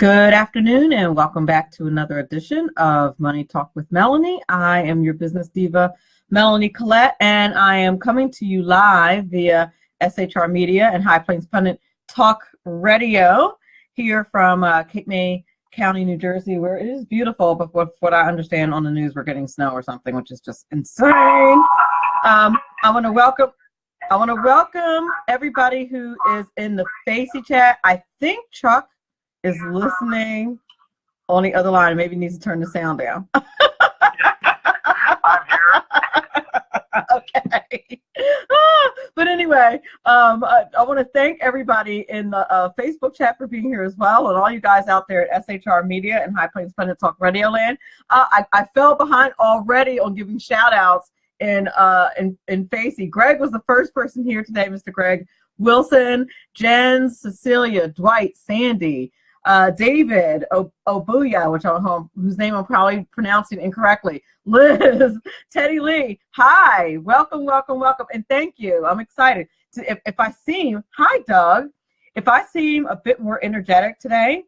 Good afternoon and welcome back to another edition of Money Talk with Melanie. I am your business diva, Melanie Collette, and I am coming to you live via SHR Media and High Plains Pundit Talk Radio here from Cape May County, New Jersey, where it is beautiful, but with what I understand on the news, we're getting snow or something, which is just insane. I want to welcome everybody who is in the Facey chat. I think Chuck is listening on the other line. Maybe needs to turn the sound down. I'm here. Okay. But anyway, I want to thank everybody in the Facebook chat for being here as well, and all you guys out there at SHR Media and High Plains Pundit Talk Radio Land. I fell behind already on giving shout outs in Facey. Greg was the first person here today, Mr. Greg Wilson, Jen, Cecilia, Dwight, Sandy, David Obuya, whose name I'm probably pronouncing incorrectly, Liz, Teddy Lee. Hi, welcome, and thank you. I'm excited. If I seem, hi Doug, if I seem a bit more energetic today,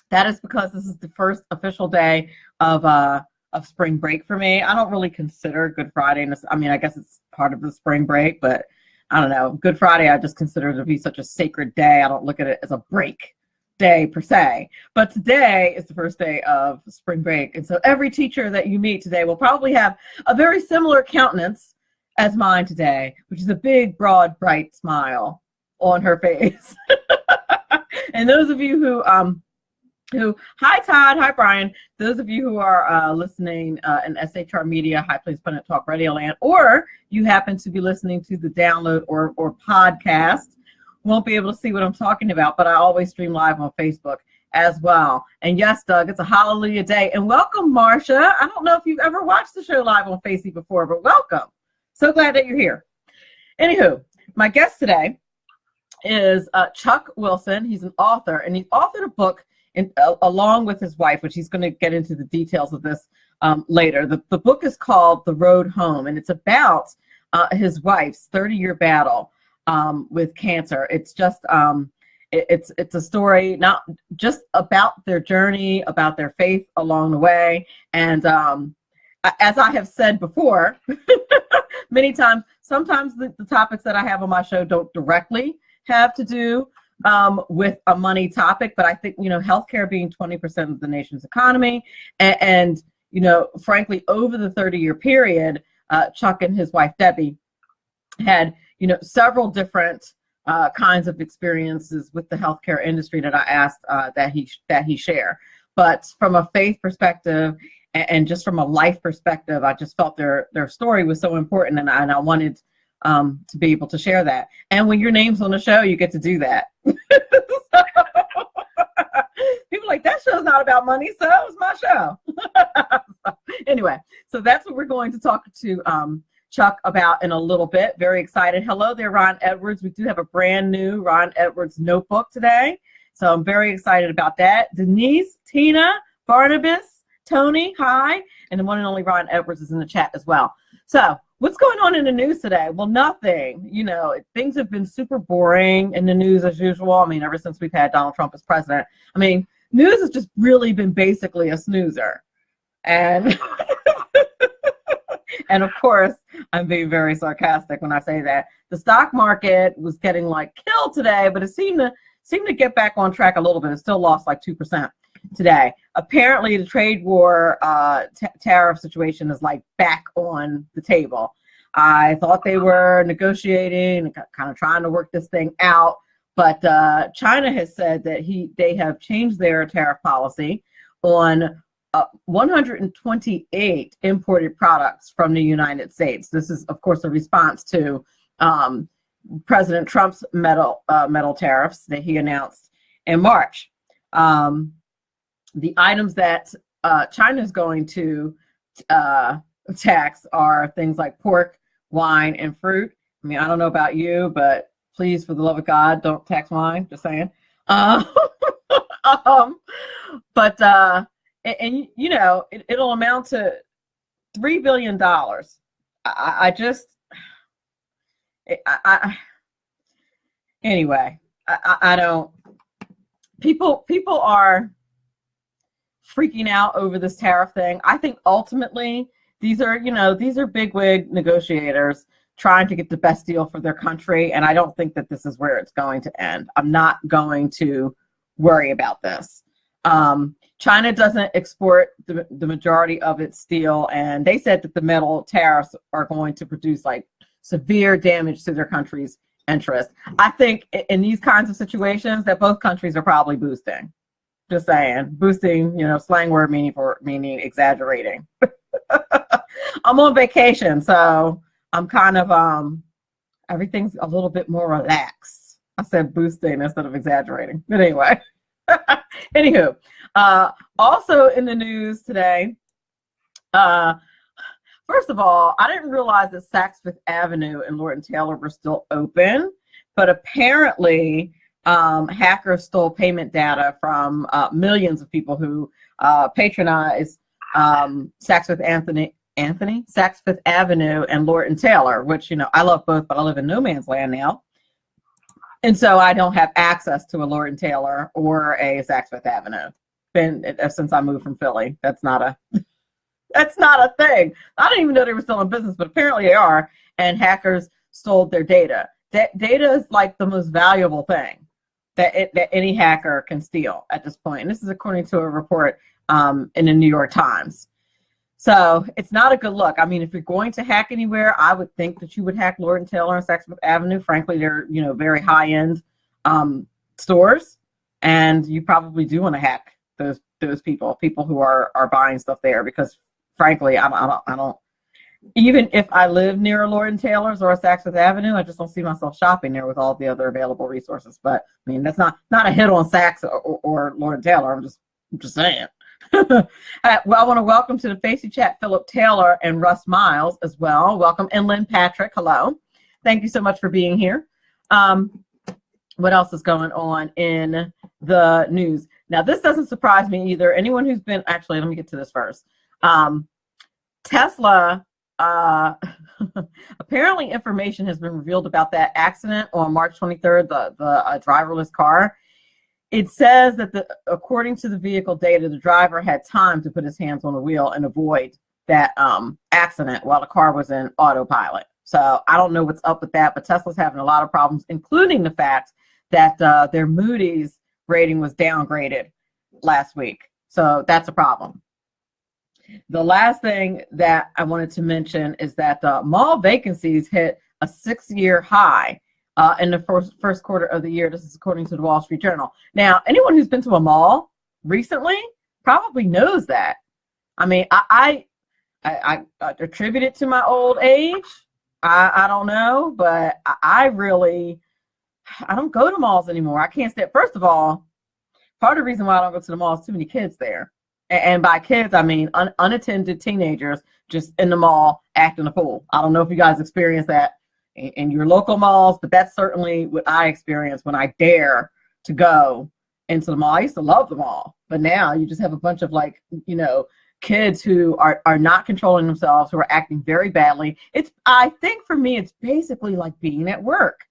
that is because this is the first official day of spring break for me. I don't really consider Good Friday. I mean, I guess it's part of the spring break, but I don't know. Good Friday, I just consider it to be such a sacred day. I don't look at it as a break day per se, but today is the first day of spring break, and so every teacher that you meet today will probably have a very similar countenance as mine today, which is a big, broad, bright smile on her face. And those of you who hi Todd, hi Brian, those of you who are listening in SHR Media, High Plains Pundit Talk Radio Land, or you happen to be listening to the download or podcast, won't be able to see what I'm talking about, but I always stream live on Facebook as well. And yes, Doug, it's a hallelujah day. And welcome, Marcia. I don't know if you've ever watched the show live on Facey before, but welcome. So glad that you're here. Anywho, my guest today is Chuck Wilson. He's an author, and he's authored a book along with his wife, which he's going to get into the details of this later. The book is called The Road Home, and it's about his wife's 30-year battle with cancer. It's just it's a story not just about their journey, about their faith along the way, and as I have said before many times, sometimes the topics that I have on my show don't directly have to do with a money topic, but I think, healthcare being 20% of the nation's economy, and frankly, over the 30-year period, Chuck and his wife Debbie had several different kinds of experiences with the healthcare industry that I asked that he share. But from a faith perspective and just from a life perspective, I just felt their story was so important, and I wanted to be able to share that. And when your name's on the show, you get to do that. So, people are like, that show's not about money, so it was my show. Anyway, so that's what we're going to talk to Chuck about in a little bit. Very excited. Hello there, Ron Edwards. We do have a brand new Ron Edwards notebook today, so I'm very excited about that. Denise, Tina, Barnabas, Tony, hi, and the one and only Ron Edwards is in the chat as well. So what's going on in the news today? Well, nothing. Things have been super boring in the news as usual. I mean, ever since we've had Donald Trump as president. I mean, news has just really been basically a snoozer. And and of course, I'm being very sarcastic when I say that. The stock market was getting killed today, but it seemed to get back on track a little bit. It still lost 2% today. Apparently, the trade war tariff situation is back on the table. I thought they were negotiating, kind of trying to work this thing out, but China has said that they have changed their tariff policy on 128 imported products from the United States. This is, of course, a response to President Trump's metal tariffs that he announced in March. The items that China is going to tax are things like pork, wine, and fruit. I mean, I don't know about you, but please, for the love of God, don't tax wine. Just saying. And it'll amount to $3 billion. Anyway, I don't. people are freaking out over this tariff thing. I think ultimately these are bigwig negotiators trying to get the best deal for their country, and I don't think that this is where it's going to end. I'm not going to worry about this. China doesn't export the majority of its steel, and they said that the metal tariffs are going to produce like severe damage to their country's interest. I think in these kinds of situations that both countries are probably boosting. Just saying, boosting, slang word meaning exaggerating. I'm on vacation, so I'm kind of everything's a little bit more relaxed. I said boosting instead of exaggerating. But anyway. Anywho, also in the news today, first of all, I didn't realize that Saks Fifth Avenue and Lord & Taylor were still open, but apparently hackers stole payment data from millions of people who patronize Saks Fifth Avenue and Lord & Taylor, which, I love both, but I live in no man's land now. And so I don't have access to a Lord & Taylor or a Saks Fifth Avenue. Since I moved from Philly, that's not a thing. I didn't even know they were still in business, but apparently they are. And hackers stole their data. Data is like the most valuable thing that any hacker can steal at this point. And this is according to a report in the New York Times. So it's not a good look. I mean, if you're going to hack anywhere, I would think that you would hack Lord & Taylor and Saks Fifth Avenue. Frankly, they're, very high-end stores, and you probably do want to hack those people who are buying stuff there, because frankly, I don't, even if I live near a Lord & Taylor's or a Saks Fifth Avenue, I just don't see myself shopping there with all the other available resources. But I mean, that's not a hit on Saks or Lord & Taylor. I'm just saying. Well, I want to welcome to the Facey Chat Philip Taylor and Russ Miles as well. Welcome. And Lynn Patrick, hello. Thank you so much for being here. What else is going on in the news? Now, this doesn't surprise me either. Anyone who's been, actually, let me get to this first. Tesla, apparently information has been revealed about that accident on March 23rd, the driverless car. It says that according to the vehicle data, the driver had time to put his hands on the wheel and avoid that accident while the car was in autopilot. So I don't know what's up with that, but Tesla's having a lot of problems, including the fact that their Moody's rating was downgraded last week. So that's a problem. The last thing that I wanted to mention is that mall vacancies hit a 6-year high in the first quarter of the year. This is according to the Wall Street Journal. Now, anyone who's been to a mall recently probably knows that. I mean, I attribute it to my old age. I don't know, but I don't go to malls anymore. I can't stand. First of all, part of the reason why I don't go to the mall is too many kids there. And by kids, I mean unattended teenagers just in the mall acting a fool. I don't know if you guys experience that in your local malls, but that's certainly what I experience when I dare to go into the mall. I used to love the mall, but now you just have a bunch of kids who are not controlling themselves, who are acting very badly. I think for me, it's basically like being at work.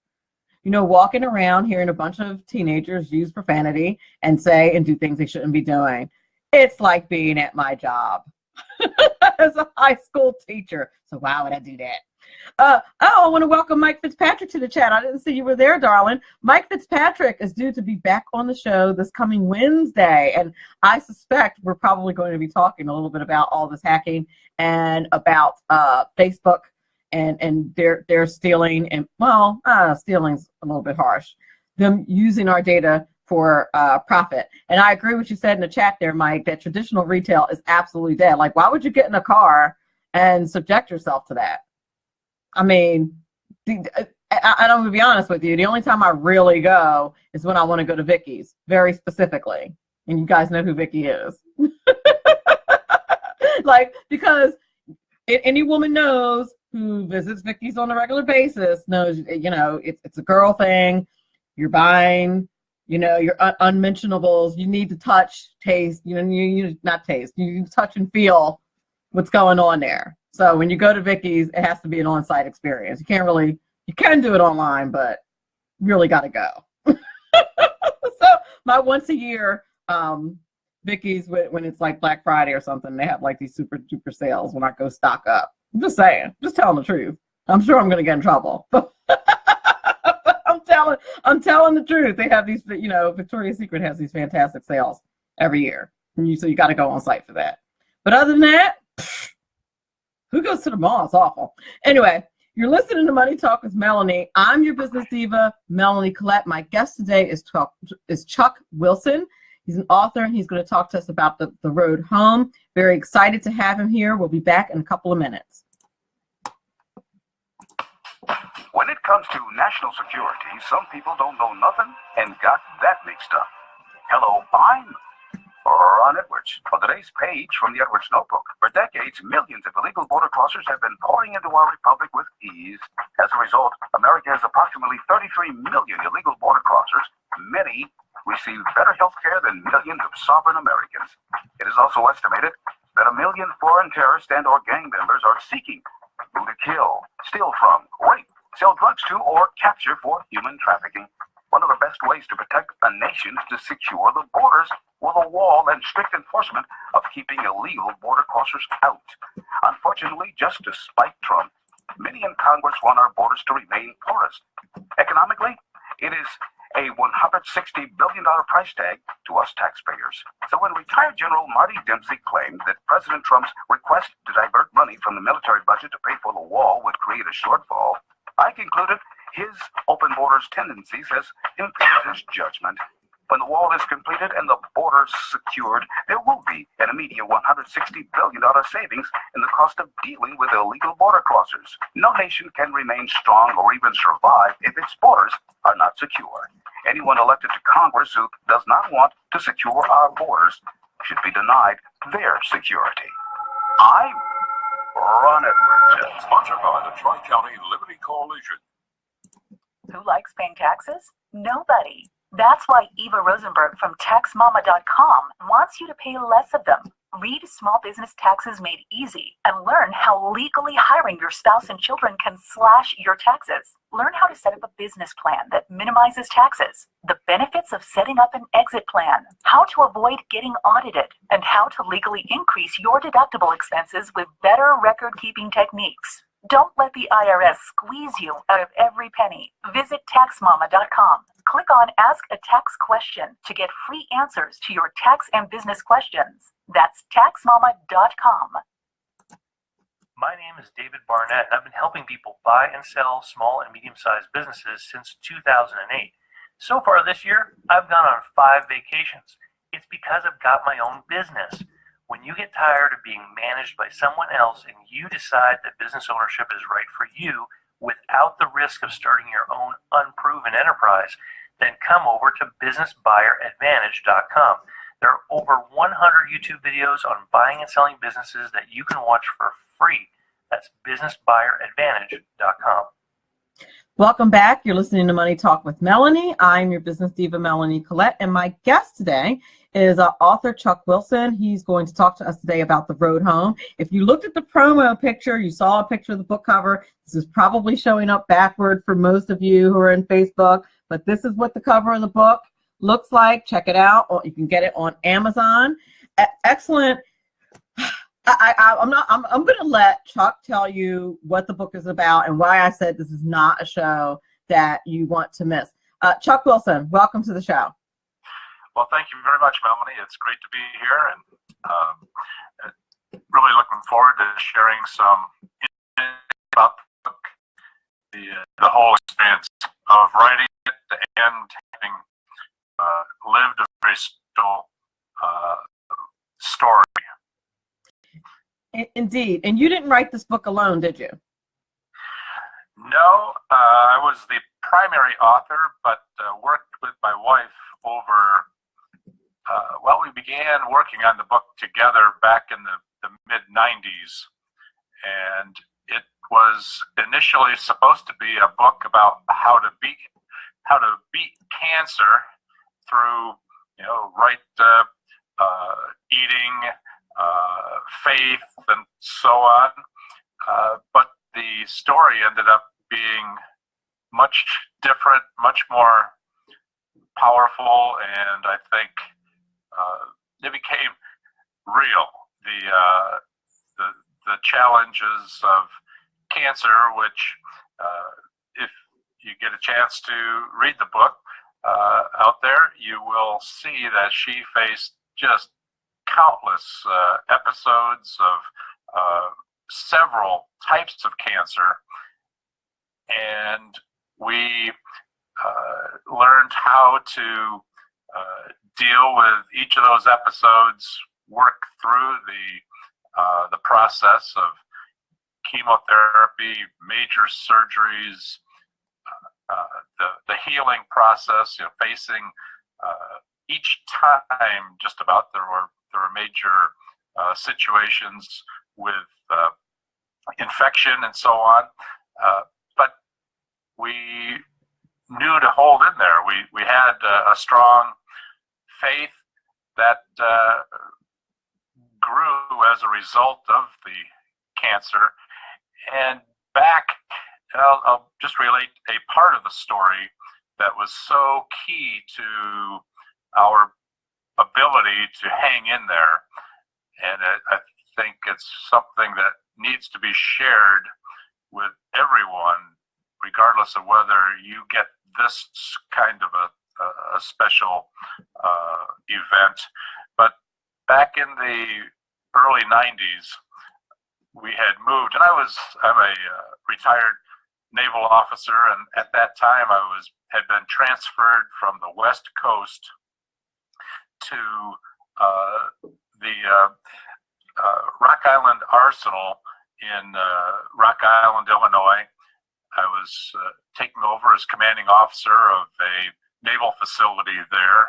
Walking around hearing a bunch of teenagers use profanity and say and do things they shouldn't be doing. It's like being at my job as a high school teacher. So why would I do that? I want to welcome Mike Fitzpatrick to the chat. I didn't see you were there, darling. Mike Fitzpatrick is due to be back on the show this coming Wednesday, and I suspect we're probably going to be talking a little bit about all this hacking and about Facebook and their stealing, and stealing's a little bit harsh. Them using our data for profit. And I agree with what you said in the chat there, Mike, that traditional retail is absolutely dead. Like, why would you get in a car and subject yourself to that? I mean, I'm going to be honest with you. The only time I really go is when I want to go to Vicky's, very specifically. And you guys know who Vicky is. Because any woman knows who visits Vicky's on a regular basis knows, it's a girl thing. You're buying, your unmentionables. You need to touch, taste, you not taste. You need to touch and feel what's going on there. So when you go to Vicky's, it has to be an on-site experience. You can do it online, but you really got to go. So my once a year Vicky's, when it's like Black Friday or something, they have like these super duper sales when I go stock up. I'm just saying, just telling the truth. I'm sure I'm going to get in trouble, but I'm telling the truth. They have these, Victoria's Secret has these fantastic sales every year, and so you got to go on site for that. But other than that, who goes to the mall? It's awful. Anyway, you're listening to Money Talk with Melanie. I'm your business diva, Melanie Collette. My guest today is Chuck Wilson. He's an author, and he's going to talk to us about the road home. Very excited to have him here. We'll be back in a couple of minutes. When it comes to national security, some people don't know nothing and got that mixed up. Hello, I'm Ron Edwards. On today's page from the Edwards Notebook, for decades, millions of illegal border crossers have been pouring into our republic with ease. As a result, America has approximately 33 million illegal border crossers. Many receive better health care than millions of sovereign Americans. It is also estimated that 1 million foreign terrorists and or gang members are seeking who to kill, steal from, rape, sell drugs to, or capture for human trafficking. One of the best ways to protect a nation is to secure the borders with a wall and strict enforcement of keeping illegal border crossers out. Unfortunately, just despite Trump, many in Congress want our borders to remain porous. Economically, it is a $160 billion price tag to us taxpayers. So when retired General Marty Dempsey claimed that President Trump's request to divert money from the military budget to pay for the wall would create a shortfall, I concluded his open borders tendencies has impaired his judgment. When the wall is completed and the borders secured, there will be an immediate $160 billion savings in the cost of dealing with illegal border crossers. No nation can remain strong or even survive if its borders are not secure. Anyone elected to Congress who does not want to secure our borders should be denied their security. I'm Ron Edwards, sponsored by the Tri-County Liberty Coalition. Who likes paying taxes? Nobody. That's why Eva Rosenberg from TaxMama.com wants you to pay less of them. Read Small Business Taxes Made Easy and learn how legally hiring your spouse and children can slash your taxes. Learn how to set up a business plan that minimizes taxes, the benefits of setting up an exit plan, how to avoid getting audited, and how to legally increase your deductible expenses with better record-keeping techniques. Don't let the IRS squeeze you out of every penny. Visit TaxMama.com. Click on Ask a Tax Question to get free answers to your tax and business questions. That's TaxMama.com. My name is David Barnett, and I've been helping people buy and sell small and medium-sized businesses since 2008. So far this year, I've gone on 5 vacations. It's because I've got my own business. When you get tired of being managed by someone else and you decide that business ownership is right for you without the risk of starting your own unproven enterprise, then come over to businessbuyeradvantage.com. There are over 100 YouTube videos on buying and selling businesses that you can watch for free. That's businessbuyeradvantage.com. Welcome back. You're listening to Money Talk with Melanie. I'm your business diva, Melanie Collette, and my guest today is author Chuck Wilson. He's going to talk to us today about the road home. If you looked at the promo picture, you saw a picture of the book cover. This is probably showing up backward for most of you who are in Facebook, but this is what the cover of the book looks like. Check it out. You can get it on Amazon. Excellent. I'm going to let Chuck tell you what the book is about and why I said this is not a show that you want to miss. Chuck Wilson, welcome to the show. Well, thank you very much, Melanie. It's great to be here, and really looking forward to sharing some information about the book, the whole experience of writing it and having lived a very special story. Indeed. And you didn't write this book alone, did you? No, I was the primary author, but worked with my wife over, we began working on the book together back in the mid-90s. And it was initially supposed to be a book about how to beat cancer through, right eating, faith, and so on. But the story ended up being much different, much more powerful, and I think it became real. The challenges of cancer, which if you get a chance to read the book out there, you will see that she faced just countless episodes of several types of cancer, and we learned how to deal with each of those episodes, work through the process of chemotherapy, major surgeries, the healing process. Facing each time, just about there were major situations with infection and so on, but we knew to hold in there. We had a strong faith that grew as a result of the cancer. And I'll just relate a part of the story that was so key to our ability to hang in there. And I think it's something that needs to be shared with everyone, regardless of whether you get this kind of a special event. But back in the early 90s, we had moved, and I'm a retired naval officer, and at that time had been transferred from the West Coast to the Rock Island Arsenal in Rock Island, Illinois. I was taken over as commanding officer of a naval facility there,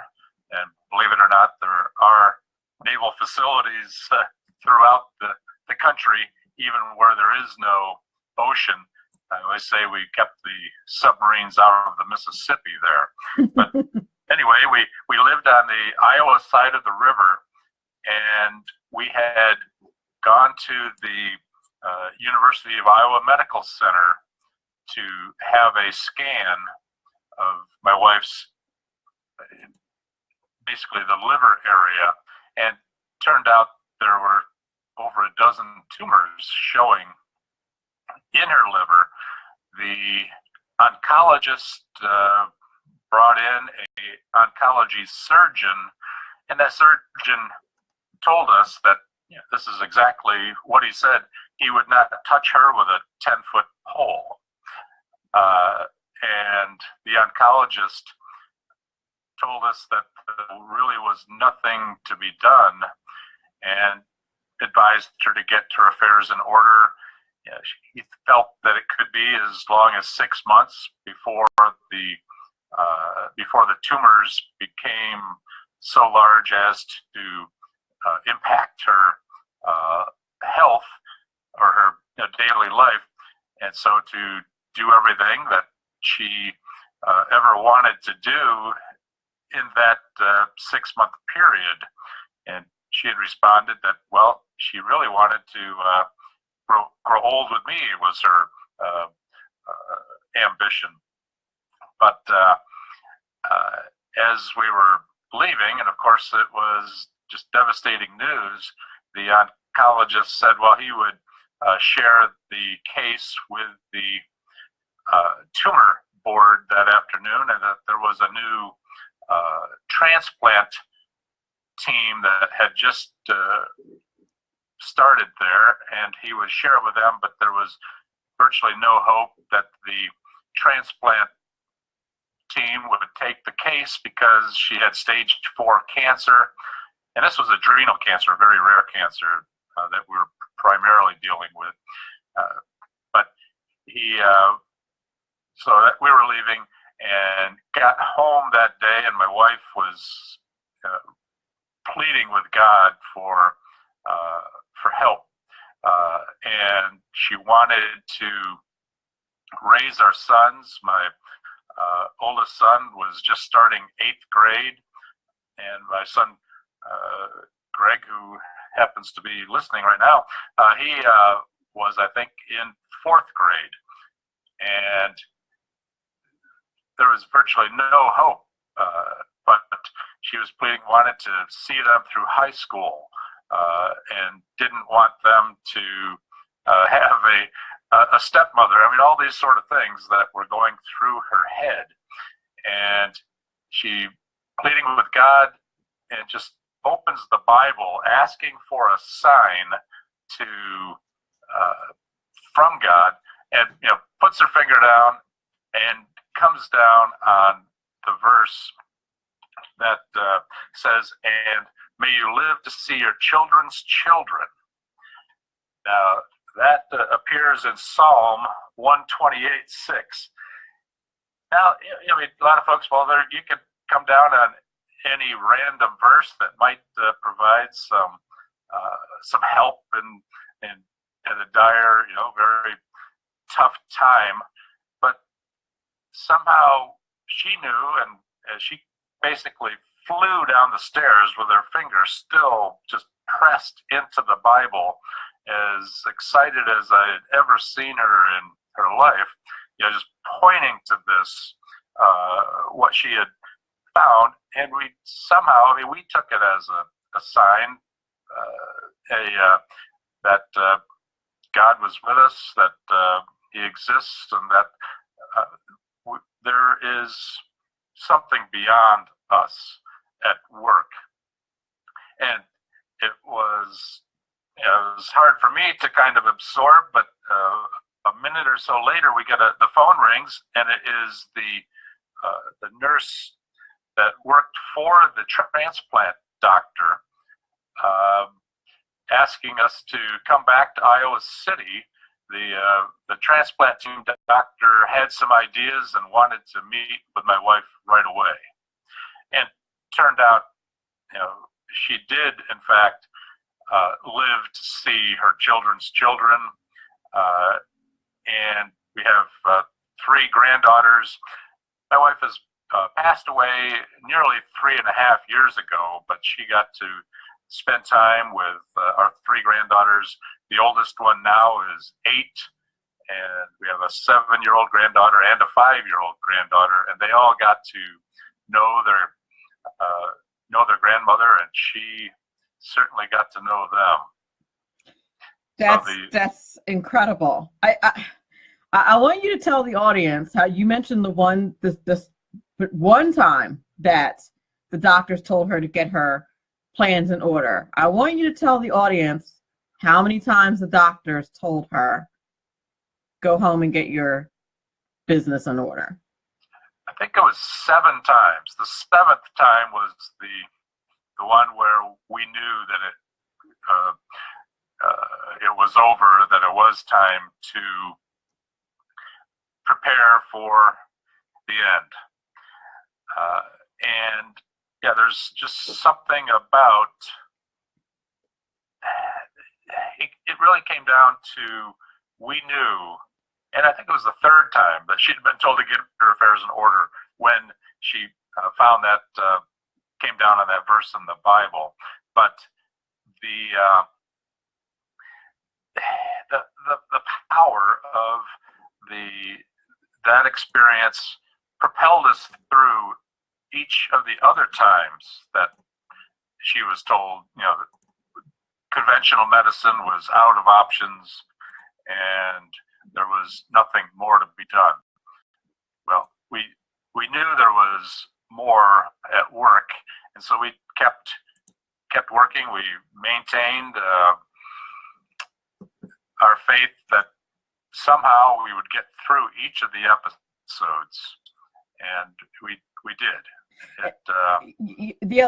and believe it or not, there are naval facilities throughout the country, even where there is no ocean. I always say we kept the submarines out of the Mississippi there. But anyway, we lived on the Iowa side of the river, and we had gone to the University of Iowa Medical Center to have a scan of my wife's, basically the liver area, and turned out there were over a dozen tumors showing in her liver. The oncologist brought in an oncology surgeon, and that surgeon told us that this is exactly what he said. He would not touch her with a 10-foot pole. And the oncologist told us that there really was nothing to be done, and advised her to get her affairs in order. He felt that it could be as long as 6 months before the tumors became so large as to impact her health or her daily life. And so to do everything that she ever wanted to do in that 6-month period. And she had responded that, well, she really wanted to grow old with me, was her ambition. But as we were leaving, and of course it was just devastating news, the oncologist said, well, he would share the case with the tumor board that afternoon, and that there was a new transplant team that had just started there, and he would share it with them, but there was virtually no hope that the transplant team would take the case because she had stage 4 cancer, and this was adrenal cancer, a very rare cancer that we were primarily dealing with. But so that we were leaving and got home that day, and my wife was pleading with God for help, and she wanted to raise our sons. My oldest son was just starting 8th grade, and my son Greg, who happens to be listening right now, he was, I think, in 4th grade, and there was virtually no hope but she was pleading, wanted to see them through high school, and didn't want them to have a stepmother. I mean, all these sort of things that were going through her head. And she pleading with God and just opens the Bible, asking for a sign to from God, and puts her finger down and comes down on the verse that says, "And may you live to see your children's children." Now that appears in Psalm 128:6. Now, a lot of folks, well, you could come down on any random verse that might provide some help in a dire, very tough time. But somehow she knew, and she basically flew down the stairs with her finger still just pressed into the Bible, as excited as I had ever seen her in her life, just pointing to this, what she had found. And we somehow, we took it as a sign, that God was with us, that He exists, and that there is something beyond us at work. And it was hard for me to kind of absorb, but a minute or so later, we get the phone rings, and it is the nurse that worked for the transplant doctor, asking us to come back to Iowa City. The transplant team doctor had some ideas and wanted to meet with my wife right away. And turned out, she did, in fact, live to see her children's children. And we have 3 granddaughters. My wife has passed away nearly 3.5 years ago, but she got to spend time with our 3 granddaughters. The oldest one now is 8, and we have a 7-year-old granddaughter and a 5-year-old granddaughter, and they all got to know their grandmother, and she certainly got to know them. That's incredible. I want you to tell the audience how you mentioned this one time that the doctors told her to get her plans in order. I want you to tell the audience how many times the doctors told her, go home and get your business in order. I think it was 7 times. The 7th time was the one where we knew that it was over, that it was time to prepare for the end. And there's just something about it really came down to, we knew, and I think it was the 3rd time that she'd been told to get her affairs in order when she found that, came down on that verse in the Bible. But the power of that experience propelled us through each of the other times that she was told, conventional medicine was out of options and there was nothing more to be done. Well, we knew there was more at work, and so we kept working. We maintained our faith that somehow we would get through each of the episodes, and we did.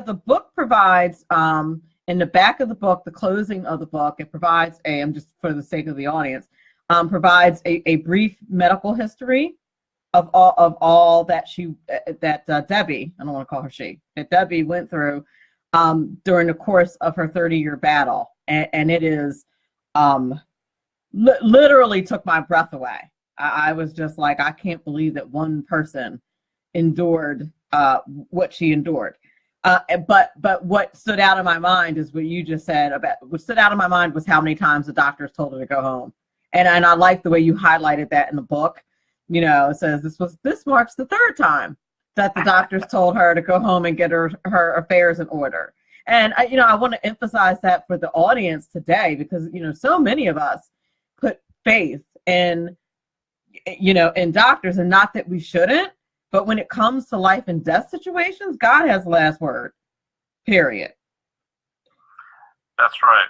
The book provides, in the back of the book, the closing of the book, it provides just for the sake of the audience, provides a brief medical history of all that Debbie, I don't want to call her she, that Debbie went through during the course of her 30-year battle, and it is literally took my breath away. I was just like, I can't believe that one person endured what she endured. But what stood out in my mind is what you just said about. What stood out in my mind was how many times the doctors told her to go home, and I like the way you highlighted that in the book. It says this marks the 3rd time that the doctors told her to go home and get her affairs in order. And I want to emphasize that for the audience today, because so many of us put faith in in doctors, and not that we shouldn't, but when it comes to life and death situations, God has the last word. Period. That's right.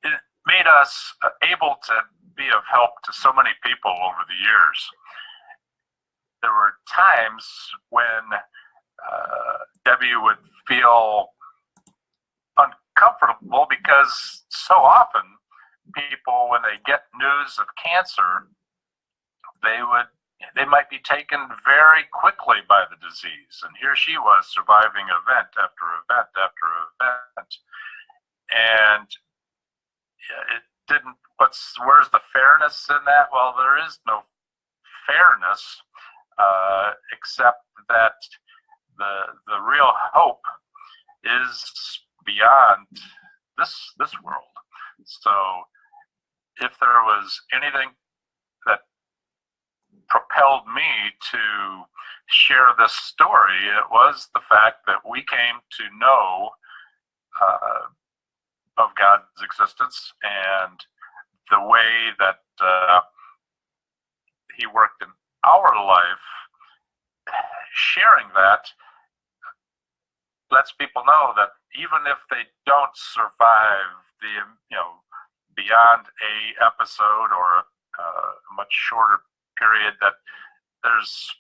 It made us able to be of help to so many people over the years. There were times when Debbie would feel uncomfortable because so often people, when they get news of cancer, they might be taken very quickly by the disease. And here she was surviving event after event after event. And it didn't, where's the fairness in that? Well, there is no fairness, except that the real hope is beyond this world. So if there was anything that propelled me to share this story, it was the fact that we came to know of God's existence and the way that He worked in our life. Sharing that lets people know that even if they don't survive the beyond a episode or a much shorter period, that there's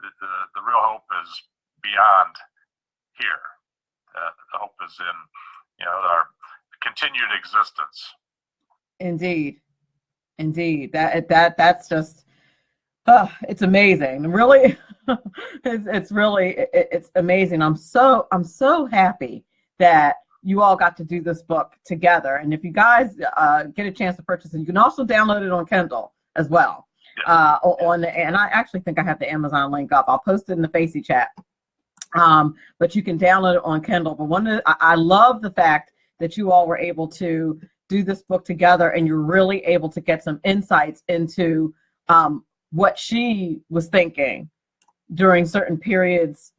the real hope is beyond here. The hope is in our continued existence. Indeed, that's just it's amazing. Really, it's amazing. I'm so happy that you all got to do this book together. And if you guys get a chance to purchase it, you can also download it on Kindle as well. And I actually think I have the Amazon link up. I'll post it in the Facey chat. But you can download it on Kindle. But I love the fact that you all were able to do this book together, and you're really able to get some insights into what she was thinking during certain periods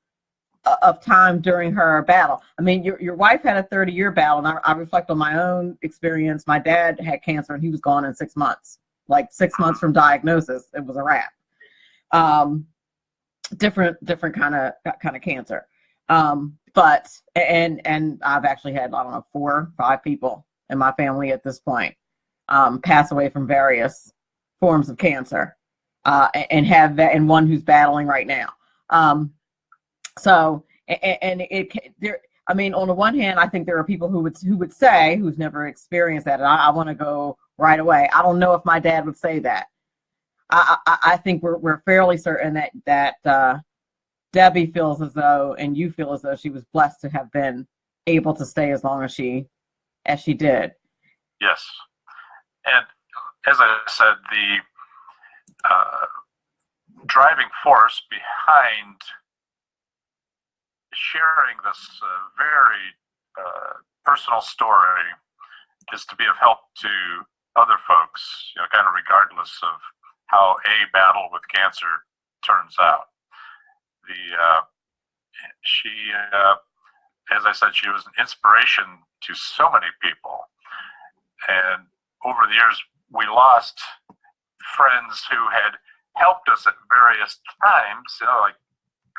of time during her battle. I mean, your wife had a 30-year battle, and I reflect on my own experience. My dad had cancer, and he was gone in 6 months. Like 6 months from diagnosis, it was a wrap. Different kind of cancer. But I've actually had, I don't know, 4 or 5 people in my family at this point pass away from various forms of cancer, and one who's battling right now. So I mean, on the one hand, I think there are people who would say, who's never experienced that, and I want to go right away. I don't know if my dad would say that. I think we're fairly certain that Debbie feels as though, and you feel as though, she was blessed to have been able to stay as long as she did. Yes, and as I said, the driving force behind sharing this very personal story is to be of help to other folks, kind of regardless of how a battle with cancer turns out. She, as I said, she was an inspiration to so many people. And over the years, we lost friends who had helped us at various times, like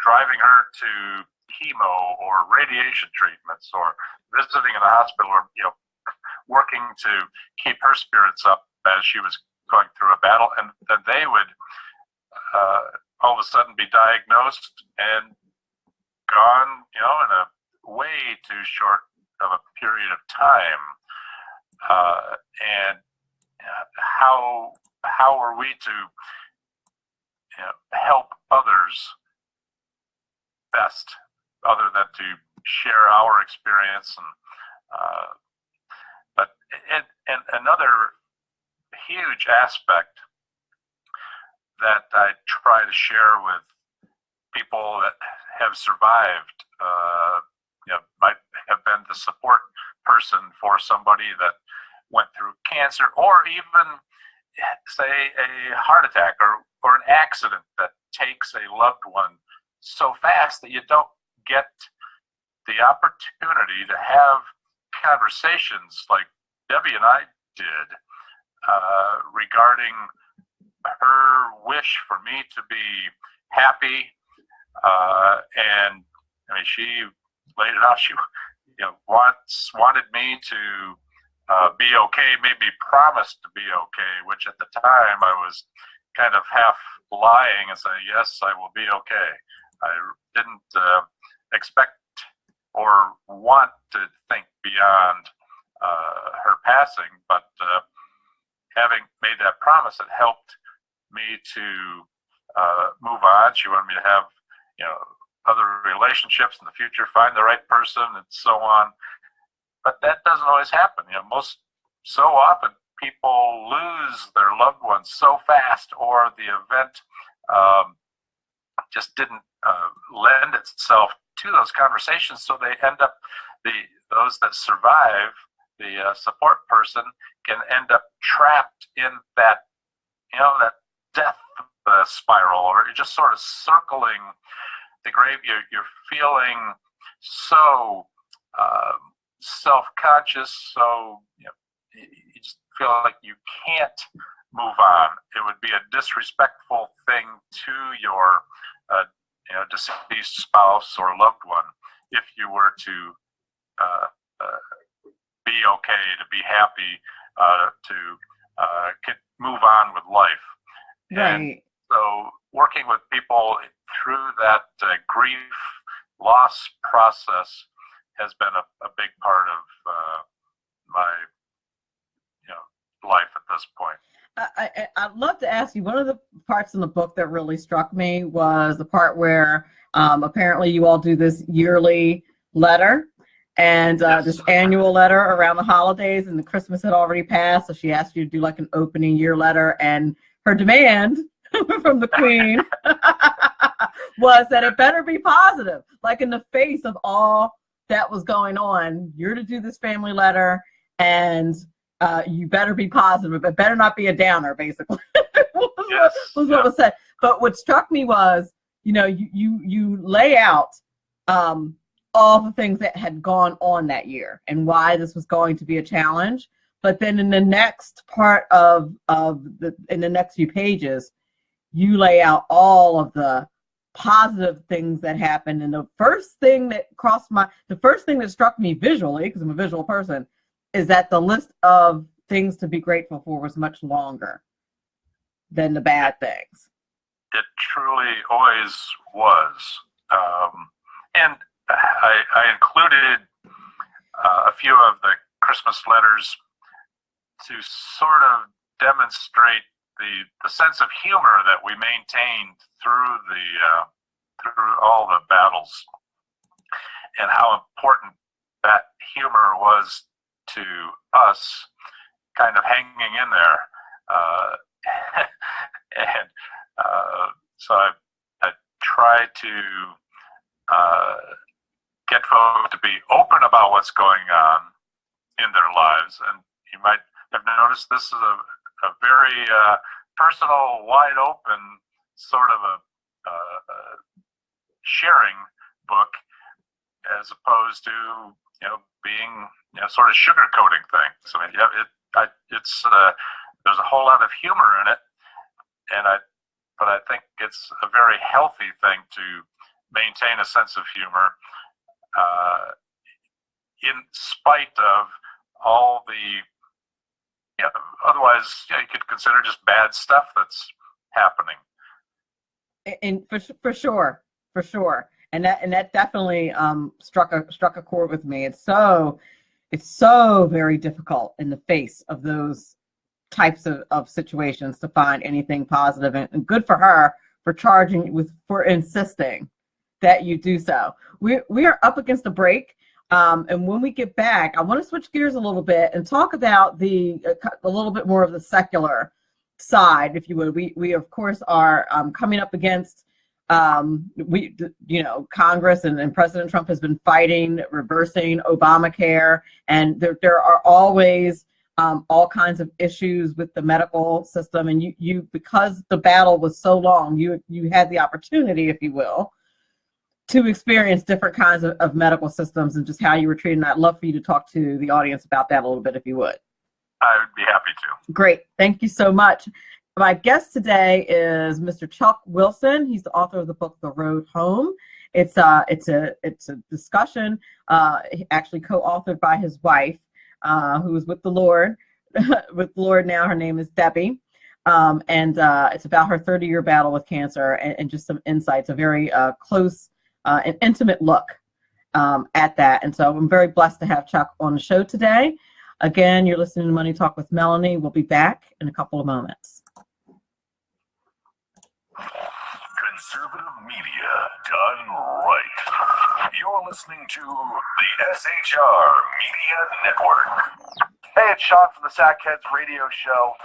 driving her to chemo or radiation treatments, or visiting in the hospital, or working to keep her spirits up as she was going through a battle. And then they would all of a sudden be diagnosed and gone, in a way too short of a period of time. And how are we to help others best, other than to share our experience? And another huge aspect that I try to share with people that have survived, might have been the support person for somebody that went through cancer, or even say, a heart attack or an accident that takes a loved one so fast that you don't get the opportunity to have conversations like Debbie and I did regarding her wish for me to be happy. And I mean, she laid it out. She, wanted me to be okay, maybe promised to be okay, which at the time I was kind of half lying and saying, yes, I will be okay. I didn't expect or want to think beyond her passing, but having made that promise, it helped me to move on. She wanted me to have, other relationships in the future, find the right person, and so on. But that doesn't always happen. So often people lose their loved ones so fast, or the event just didn't lend itself to those conversations. So they end up, those that survive, the support person can end up trapped in that, that death spiral, or you're just sort of circling the grave. You're feeling so self-conscious, so you just feel like you can't move on. It would be a disrespectful thing to your deceased spouse or loved one if you were to be okay, to be happy, to move on with life. Right. And so working with people through that grief loss process has been a big part of my life at this point. I'd love to ask you, one of the parts in the book that really struck me was the part where apparently you all do this yearly letter, and Yes. this annual letter around the holidays, and the Christmas had already passed, so she asked you to do like an opening year letter, and her demand from the Queen was that it better be positive, like in the face of all that was going on. You're to do this family letter, and you better be positive. It better not be a downer, basically. Yes. was what was said. But what struck me was, you lay out all the things that had gone on that year and why this was going to be a challenge. But then in the next part in the next few pages, you lay out all of the positive things that happened. And the first thing that struck me visually, because I'm a visual person, is that the list of things to be grateful for was much longer than the bad things. It truly always was. And I included a few of the Christmas letters to sort of demonstrate the sense of humor that we maintained through all the battles, and how important that humor was to us, kind of hanging in there. And so I try to get folks to be open about what's going on in their lives. And you might have noticed this is a very personal, wide open sort of a sharing book, as opposed to being sort of sugarcoating things. I mean, it's there's a whole lot of humor in it, but I think it's a very healthy thing to maintain a sense of humor in spite of all the otherwise you could consider just bad stuff that's happening. And for sure, and that definitely struck a chord with me. It's so very difficult in the face of those types of situations to find anything positive, and good for her for insisting that you do so. We are up against a break, and when we get back, I want to switch gears a little bit and talk about a little bit more of the secular side, if you would. We of course are coming up against Congress and President Trump has been fighting reversing Obamacare, and there are always all kinds of issues with the medical system, and you because the battle was so long, you had the opportunity, if you will, to experience different kinds of medical systems and just how you were treated. And I'd love for you to talk to the audience about that a little bit, if you would. I would be happy to. Great. Thank you so much. My guest today is Mr. Chuck Wilson. He's the author of the book, The Road Home. It's a discussion actually co-authored by his wife, who is with the Lord, now. Her name is Debbie. And it's about her 30-year battle with cancer and just some insights, a very close and intimate look at that. And so I'm very blessed to have Chuck on the show today. Again, you're listening to Money Talk with Melanie. We'll be back in a couple of moments. Conservative media done right. You're listening to the SHR Media Network. Hey, it's Sean from the Sackheads Radio Show.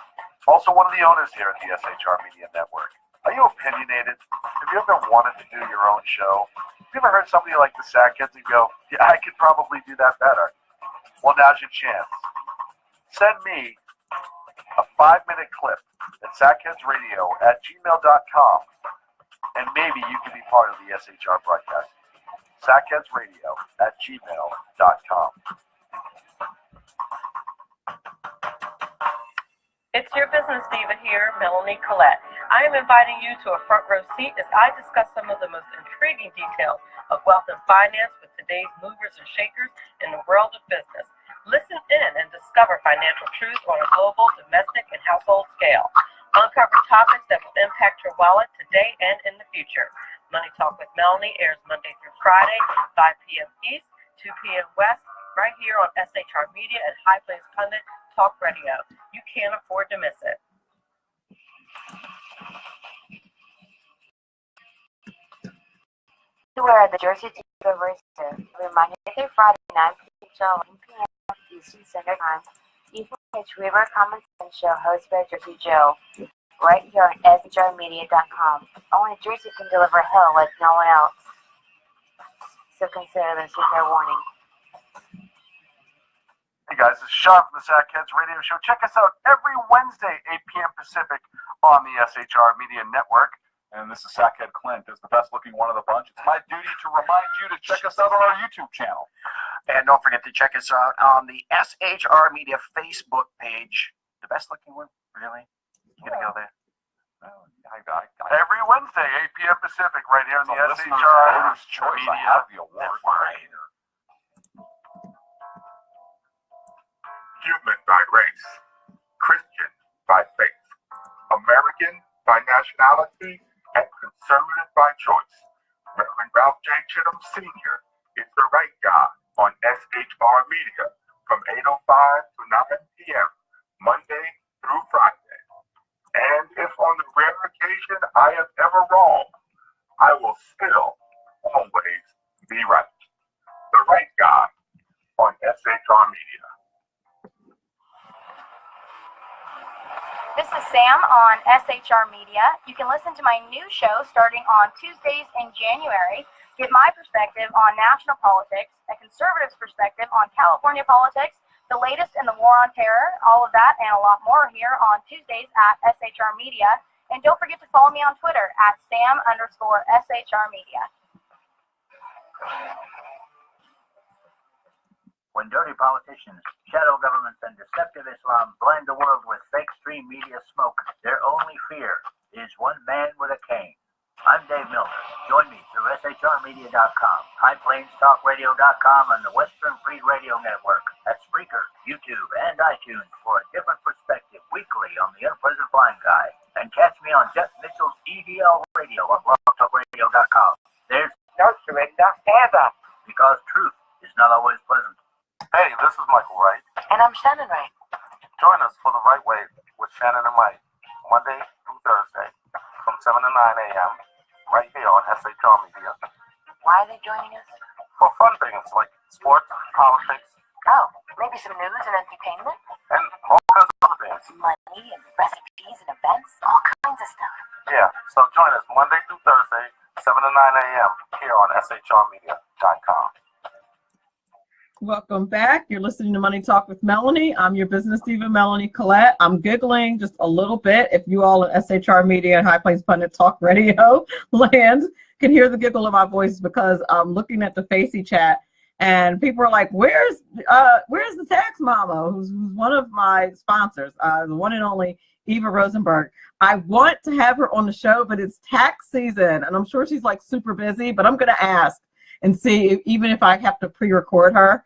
Also one of the owners here at the SHR Media Network. Are you opinionated? Have you ever wanted to do your own show? Have you ever heard somebody like the Sackheads and go, yeah, I could probably do that better? Well, now's your chance. Send me a 5-minute clip at sackheadsradio@gmail.com, and maybe you can be part of the SHR broadcast. sackheadsradio@gmail.com. It's your business diva here, Melanie Collette. I am inviting you to a front row seat as I discuss some of the most intriguing details of wealth and finance with today's movers and shakers in the world of business. Listen in and discover financial truths on a global, domestic, and household scale. Uncover topics that will impact your wallet today and in the future. Money Talk with Melanie airs Monday through Friday, 5 p.m. East, 2 p.m. West, right here on SHR Media and High Plains Pundit Talk Radio. You can't afford to miss it. We're at the Jersey University. Reminder Monday through Friday, 9 p.m. Eastern Standard Time. You can catch River Common Sense Show hosted by Jersey Joe right here on SHRmedia.com. Only Jersey can deliver hell like no one else. So consider this your fair warning. Hey guys, this is Sean from the Sackheads Radio Show. Check us out every Wednesday, 8 p.m. Pacific on the SHR Media Network. And this is Sackhead Clint, is the best looking one of the bunch. It's my duty to remind you to check us out on our YouTube channel. And don't forget to check us out on the SHR Media Facebook page. The best looking one? Really? You gonna go there? Well, Every Wednesday, 8 p.m. Pacific, right here on the listener's SHR voter's choice. I Media have the award Network. Human by race, Christian by faith, American by nationality, and conservative by choice. Reverend Ralph J. Chittum Sr. is the right guy on SHR Media from 8:05 to 9 p.m. Monday through Friday. And if on the rare occasion I am ever wrong, I will still always be right. The right guy on SHR Media. This is Sam on SHR Media. You can listen to my new show starting on Tuesdays in January. Get my perspective on national politics, a conservative's perspective on California politics, the latest in the war on terror, all of that and a lot more here on Tuesdays at SHR Media. And don't forget to follow me on Twitter at Sam_SHR Media. When dirty politicians, shadow governments, and deceptive Islam blind the world with fake stream media smoke, their only fear is one man with a cane. I'm Dave Milner. Join me through SHRmedia.com, HighPlainsTalkRadio.com, and the Western Free Radio Network at Spreaker, YouTube, and iTunes for a different perspective weekly on the unpleasant blind guy. And catch me on Jeff Mitchell's EVL Radio on BlogTalkRadio.com. There's no surrender ever, because truth is not always pleasant. Hey, this is Michael Wright. And I'm Shannon Wright. Join us for The Right Way with Shannon and Mike, Monday through Thursday from 7 to 9 a.m. right here on SHR Media. Why are they joining us? For fun things like sports, politics, Oh, maybe some news and entertainment? and all kinds of other things. Money and recipes and events? All kinds of stuff. Yeah, so join us Monday through Thursday, 7 to 9 a.m. here on SHRmedia.com. welcome back. You're listening to Money Talk with Melanie. I'm your business diva, Melanie Collette. I'm giggling just a little bit. If you all at SHR Media and High Plains Pundit Talk Radio land can hear the giggle in my voice, because I'm looking at the Facey chat and people are like, where's the tax mama, who's one of my sponsors, the one and only Eva Rosenberg. I want to have her on the show, but it's tax season, and I'm sure she's like super busy, but I'm going to ask and see even if I have to pre-record her,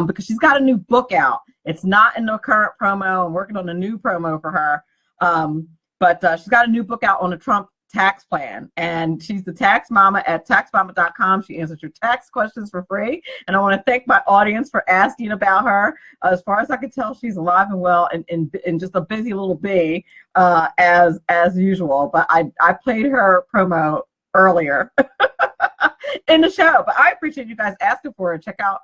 because she's got a new book out. It's not in the current promo. I'm working on a new promo for her, but she's got a new book out on the Trump tax plan, and she's the tax mama at taxmama.com. She answers your tax questions for free, and I want to thank my audience for asking about her. As far as I can tell, she's alive and well, and just a busy little bee, as usual. But I played her promo earlier in the show. But I appreciate you guys asking for her. Check out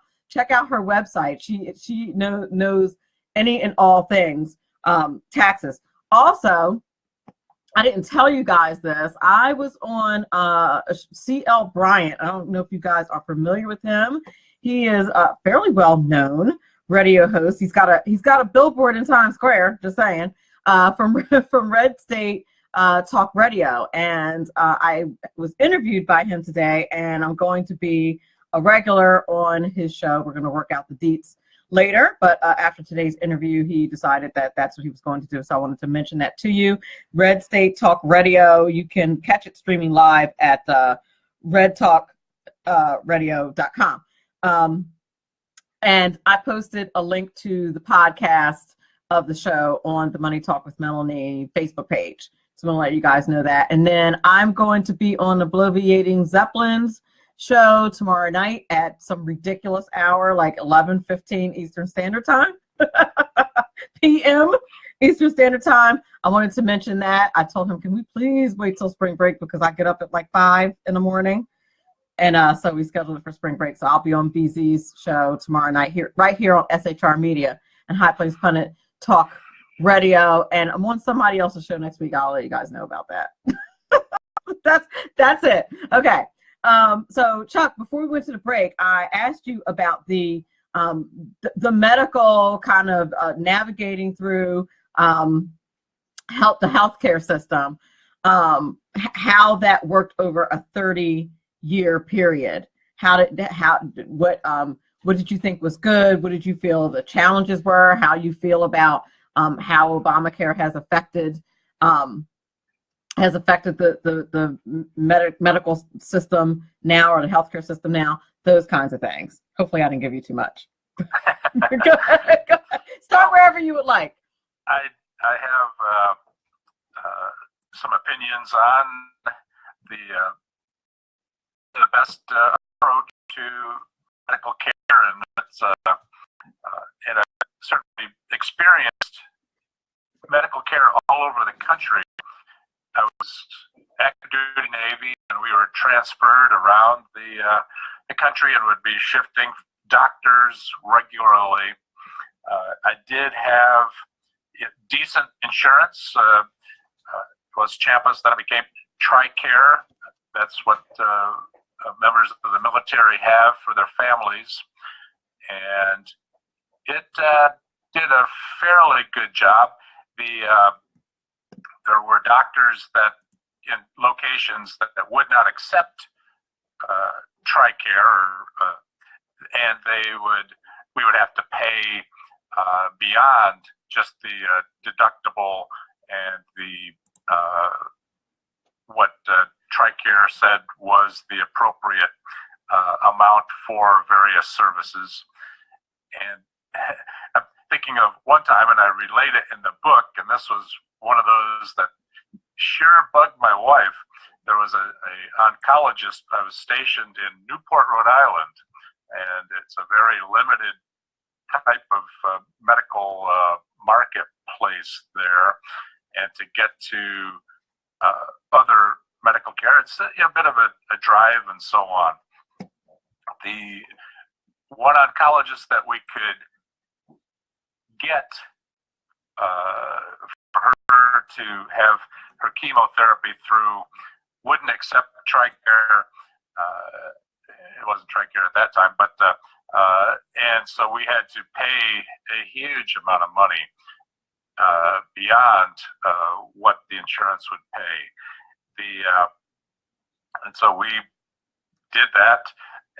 her website. She knows any and all things taxes. Also, I didn't tell you guys this. I was on C.L. Bryant. I don't know if you guys are familiar with him. He is a fairly well-known radio host. He's got a billboard in Times Square, just saying, from Red State Talk Radio. And I was interviewed by him today, and I'm going to be a regular on his show. We're going to work out the deets later, but after today's interview, he decided that that's what he was going to do. So I wanted to mention that to you. Red State Talk Radio. You can catch it streaming live at redtalkradio.com. And I posted a link to the podcast of the show on the Money Talk with Melanie Facebook page. So I'm going to let you guys know that. And then I'm going to be on the Bloviating Zeppelins show tomorrow night at some ridiculous hour, like 11:15 Eastern Standard Time, p.m. Eastern Standard Time. I wanted to mention that. I told him, can we please wait till spring break, because I get up at like 5 in the morning. And so we scheduled it for spring break. So I'll be on BZ's show tomorrow night, right here on SHR Media and High Plains Pundit Talk Radio. And I'm on somebody else's show next week. I'll let you guys know about that. That's it. Okay. So Chuck, before we went to the break, I asked you about the medical kind of navigating through the healthcare system, how that worked over a 30-year period. What did you think was good? What did you feel the challenges were? How you feel about how Obamacare has affected the medical system now, or the healthcare system now, those kinds of things. Hopefully I didn't give you too much. Go ahead. Start wherever you would like. I have some opinions on the best approach to medical care, and it's and I certainly experienced medical care all over the country. I was active duty Navy, and we were transferred around the country and would be shifting doctors regularly. I did have decent insurance. Was Champas, then I became TRICARE. That's what members of the military have for their families, and it did a fairly good job. There were doctors that in locations that would not accept TRICARE, and we would have to pay beyond just the deductible and the what TRICARE said was the appropriate amount for various services. And I'm thinking of one time, and I relate it in the book, and this was one of those that sure bugged my wife. There was an oncologist. I was stationed in Newport, Rhode Island, and it's a very limited type of medical marketplace there. And to get to other medical care, it's a bit of a drive and so on. The one oncologist that we could get for her to have her chemotherapy through wouldn't accept TRICARE. It wasn't TRICARE at that time, but And so we had to pay a huge amount of money beyond what the insurance would pay. And so we did that,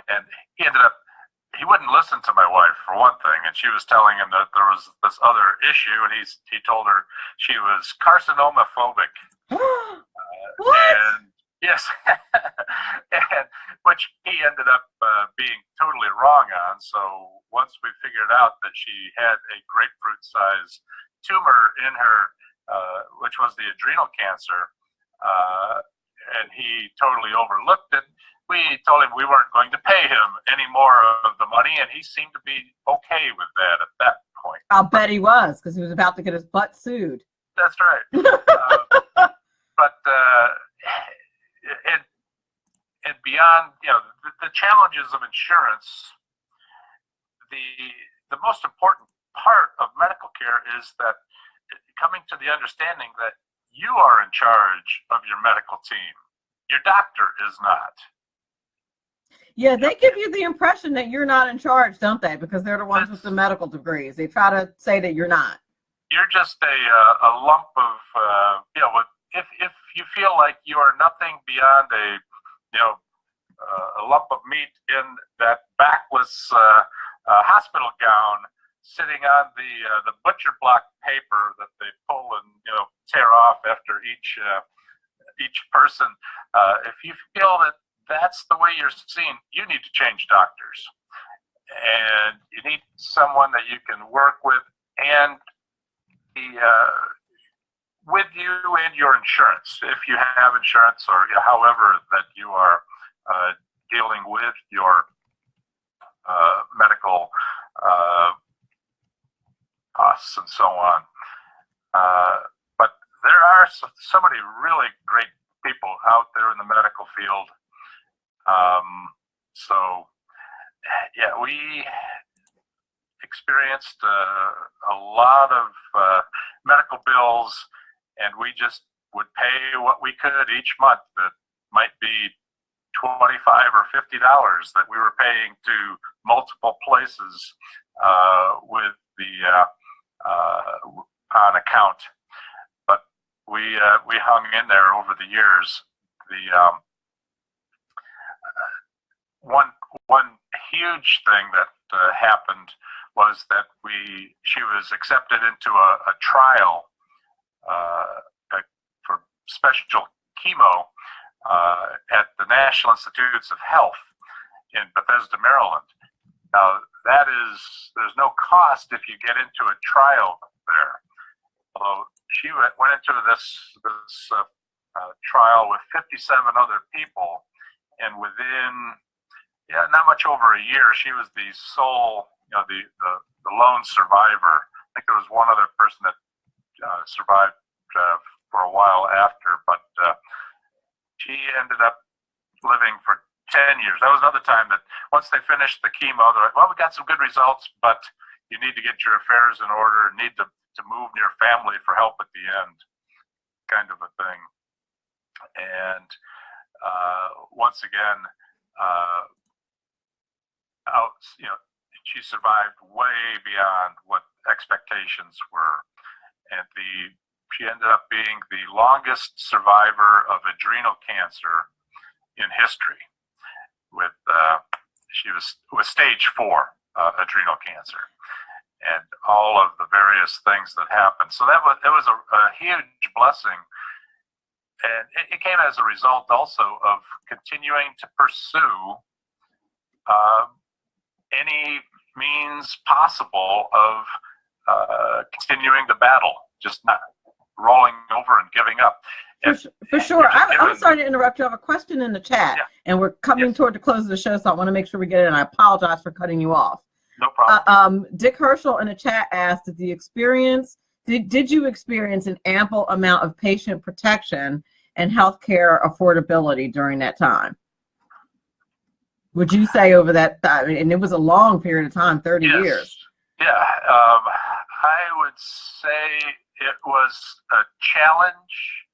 and he wouldn't listen to my wife, for one thing, and she was telling him that there was this other issue, and he told her she was carcinomophobic. What? And yes, and, which he ended up being totally wrong on. So once we figured out that she had a grapefruit-sized tumor in her, which was the adrenal cancer, and he totally overlooked it, we told him we weren't going to pay him any more of the money, and he seemed to be okay with that at that point. I'll bet he was, because he was about to get his butt sued. That's right. And beyond, the challenges of insurance, the most important part of medical care is that coming to the understanding that you are in charge of your medical team. Your doctor is not. Yeah, they give you the impression that you're not in charge, don't they? Because they're the ones with the medical degrees. They try to say that you're not. You're just a lump of, if you feel like you are nothing beyond a lump of meat in that backless hospital gown sitting on the butcher block paper that they pull and tear off after each person, if you feel that that's the way you're seen, you need to change doctors, and you need someone that you can work with and with you and your insurance, if you have insurance, or however that you are dealing with your medical costs and so on. But there are so many really great people out there in the medical field. We experienced a lot of medical bills, and we just would pay what we could each month. That might be $25 or $50 that we were paying to multiple places with the on account. But we hung in there over the years. One huge thing that happened was that she was accepted into a trial for special chemo at the National Institutes of Health in Bethesda, Maryland. Now, there's no cost if you get into a trial there. Although she went into this trial with 57 other people, and within not much over a year, she was the sole, the lone survivor. I think there was one other person that survived for a while after, but she ended up living for 10 years. That was another time that once they finished the chemo, they're like, well, we got some good results, but you need to get your affairs in order, need to move near family for help at the end, kind of a thing. And once again, she survived way beyond what expectations were, and she ended up being the longest survivor of adrenal cancer in history. She was with stage 4 adrenal cancer, and all of the various things that happened. So it was a huge blessing, and it came as a result also of continuing to pursue any means possible of continuing the battle, just not rolling over and giving up. For sure. I'm sorry to interrupt you. I have a question in the chat, and we're coming toward the close of the show, so I want to make sure we get it, and I apologize for cutting you off. No problem. Dick Herschel in the chat asked, did you experience an ample amount of patient protection and healthcare affordability during that time? Would you say over that time, and it was a long period of time, 30 years? Yeah, I would say it was a challenge,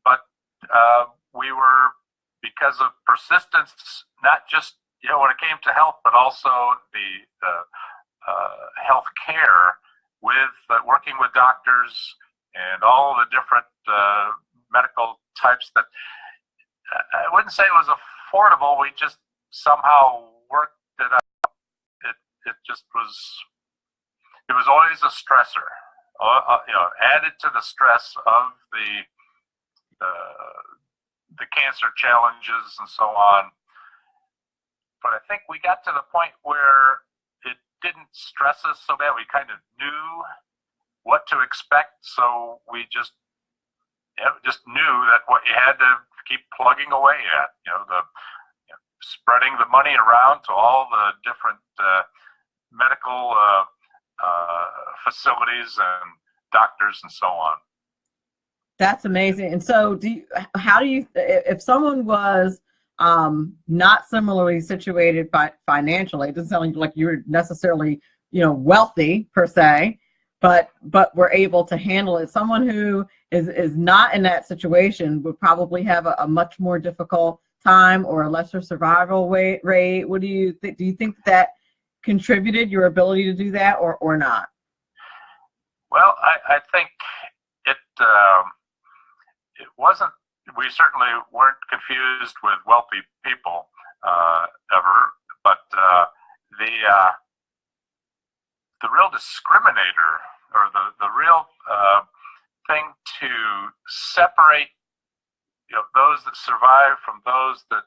but we were, because of persistence, not just when it came to health, but also the health care with working with doctors and all the different medical types that I wouldn't say it was affordable. We just somehow worked it out. It just was. It was always a stressor, added to the stress of the cancer challenges and so on. But I think we got to the point where it didn't stress us so bad. We kind of knew what to expect, so we just knew that what you had to keep plugging away at, spreading the money around to all the different medical facilities and doctors and so on. That's amazing. And so if someone was not similarly situated financially, it doesn't sound like you're necessarily, wealthy per se, but we're able to handle it. Someone who is not in that situation would probably have a much more difficult time or a lesser survival rate. What do you think? Do you think that contributed your ability to do that or not? Well, I think it wasn't. We certainly weren't confused with wealthy people ever, but the real discriminator, or the real thing to separate those that survive from those that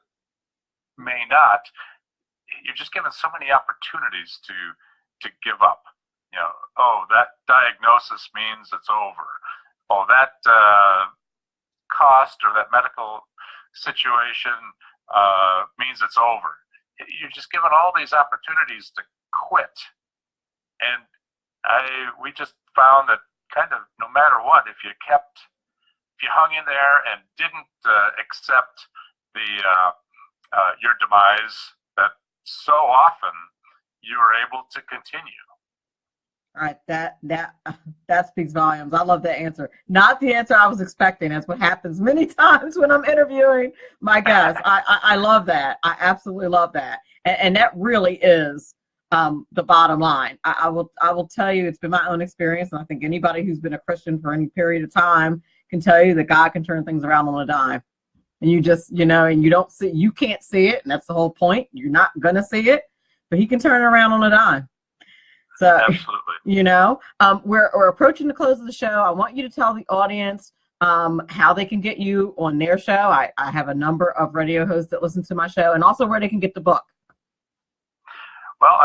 may not, you're just given so many opportunities to give up. That diagnosis means it's over. Oh, that cost or that medical situation means it's over. You're just given all these opportunities to quit. And we just found that kind of no matter what, if you hung in there and didn't accept your demise, that so often you were able to continue. All right, that speaks volumes. I love that answer. Not the answer I was expecting. That's what happens many times when I'm interviewing my guests. I love that. I absolutely love that, and that really is the bottom line. I will tell you, it's been my own experience, and I think anybody who's been a Christian for any period of time can tell you that God can turn things around on a dime. And you just, and you can't see it, and that's the whole point. You're not gonna see it, but He can turn it around on a dime. So, absolutely. We're approaching the close of the show. I want you to tell the audience how they can get you on their show. I have a number of radio hosts that listen to my show, and also where they can get the book. Well,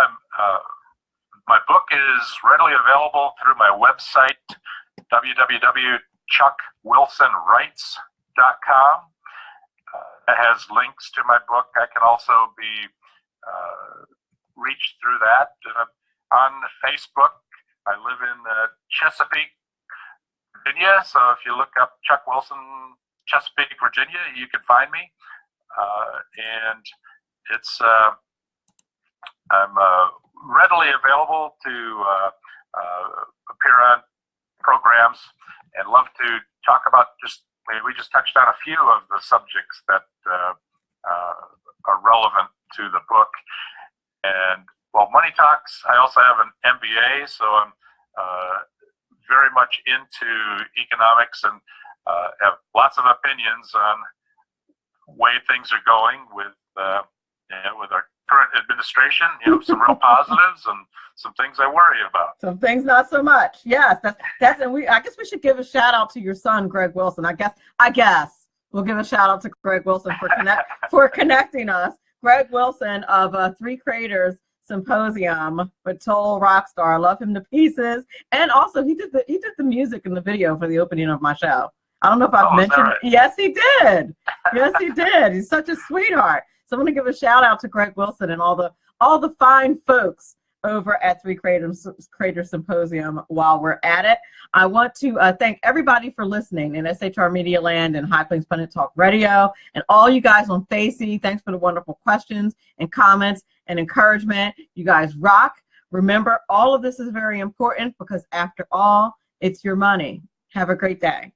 my book is readily available through my website, www.chuckwilsonwrites.com. It has links to my book. I can also be reached through that. On Facebook, I live in Chesapeake, Virginia, so if you look up Chuck Wilson, Chesapeake, Virginia, you can find me. And it's I'm readily available to appear on programs and love to talk about we just touched on a few of the subjects that are relevant to the book. And well, Money Talks, I also have an MBA, so I'm very much into economics and have lots of opinions on the way things are going with our current administration. Some real positives and some things I worry about. Some things not so much. Yes, that's and I guess we should give a shout out to your son, Greg Wilson. I guess we'll give a shout out to Greg Wilson for connecting us. Greg Wilson of Three Creators Symposium with Total Rockstar. I love him to pieces. And also he did the music in the video for the opening of my show. I don't know if I've mentioned right? Yes, he did. Yes, he did. He's such a sweetheart. So I'm going to give a shout out to Greg Wilson and all the fine folks over at Three Creators Symposium while we're at it. I want to thank everybody for listening in SHR Media Land and High Plains Pundit Talk Radio, and all you guys on Facey. Thanks for the wonderful questions and comments and encouragement. You guys rock. Remember, all of this is very important because after all, it's your money. Have a great day.